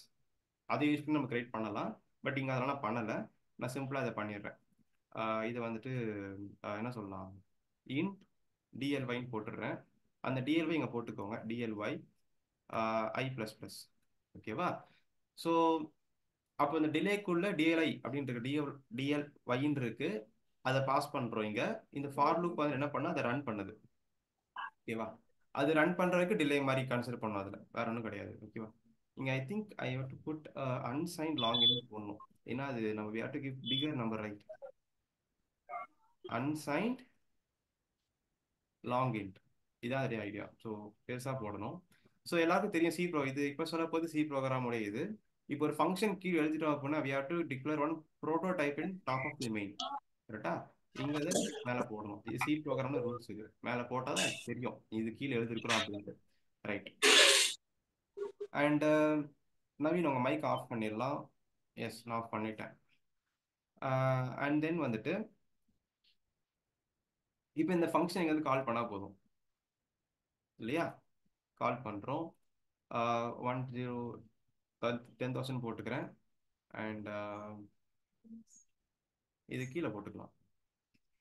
[SPEAKER 1] அதை யூஸ் பண்ணி நம்ம கிரியேட் பண்ணலாம். பட் இங்கே அதெல்லாம் பண்ணலை. நான் சிம்பிளாக இதை பண்ணிடுறேன். இதை வந்துட்டு என்ன சொல்லலாம், இன்ட் டிஎல்ஒய்ன்னு போட்டுடுறேன். அந்த டிஎல்ஒய் இங்கே போட்டுக்கோங்க, டிஎல்ஒய் ஐ ப்ளஸ் ப்ளஸ். ஓகேவா? ஸோ அப்போ இந்த டிலேக்குள்ள டிஎல்ஐ அப்படின்ட்டு டிஎல்ஒய்ன்னு இருக்கு. அதை பாஸ் பண்ணுறோம் இங்கே. இந்த ஃபார் லூப் வந்து என்ன பண்ணால் அதை ரன் பண்ணுது. ஓகேவா? அது ரன் பண்ணுறதுக்கு டிலே மாதிரி கன்சிடர் பண்ணும், அதில் வேற ஒன்றும் கிடையாது. ஓகேவா? இங்கே I think I have to put unsigned long int போடணும். ஏன்னா அது நம்ம we have to give bigger number, right? Unsigned long int, இதான் அதே ஐடியா. ஸோ பெருசாக போடணும். ஸோ எல்லாருக்கும் தெரியும் சி ப்ரோ, இது இப்போ சொல்ல போது சி ப்ரோக்ராம் உடையது. இப்போ ஒரு ஃபங்க்ஷன் கீழ் எழுதிட்டோம் அப்படின்னா we have to declare one prototype in top of the main. கரெக்டா? இங்கே தான் மேலே போடணும். இது சி ப்ரோக்ராம்ல ரூல்ஸ் இது. மேலே போட்டால் தான் எனக்கு தெரியும் இது கீழே எழுதிருக்கிறோம் அப்படின்ட்டு. ரைட். அண்ட் நவீன் உங்கள் மைக் ஆஃப் பண்ணிடலாம். எஸ், நான் ஆஃப் பண்ணிட்டேன். அண்ட் தென் வந்துட்டு இப்போ இந்த ஃபங்க்ஷன் எங்கேருந்து கால் பண்ணால் போதும் இல்லையா? கால் பண்ணுறோம். 10,000 போட்டுக்கிறேன். அண்ட் இது கீழே போட்டுக்கலாம்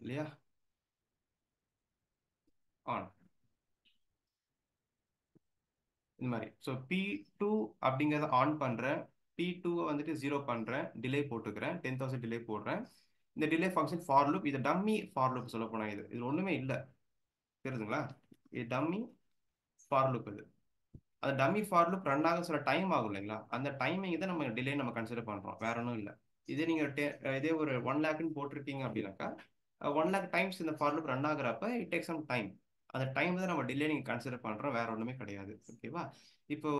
[SPEAKER 1] இல்லையா? ஆன் இந்த மாதிரி. ஸோ P2 அப்படிங்கிறத ஆன் பண்ணுறேன். P2 வந்துட்டு 0 பண்ணுறேன். டிலே போட்டுக்கிறேன். 10,000 டிலே போடுறேன். இந்த டிலே ஃபங்க்ஷன் ஃபார் லூப். இது டம்மி ஃபார் லூப் சொல்ல போனால் இது ஒன்றுமே இல்லை. தெரியுதுங்களா? இது டம்மி ஃபார் லூப். இது அந்த டம்மி ஃபார் லூப் ரன் ஆக சில டைம் ஆகும் இல்லைங்களா? அந்த டைமிங் தான் நம்ம டிலே நம்ம கன்சிடர் பண்ணுறோம், வேற ஒன்றும் இல்லை. இதே நீங்கள் இதே ஒரு 1 lakhன்னு போட்டிருக்கீங்க அப்படின்னாக்கா 1 lakh டைம்ஸ் இந்த ஃபார் லூப் ரன் ஆகுறப்ப இட் டேக் சம் டைம். அந்த டைம் தான் நம்ம டிலே நீங்கள் கன்சிடர் பண்ணுறோம், வேற ஒன்றுமே கிடையாது. ஓகேவா? இப்போ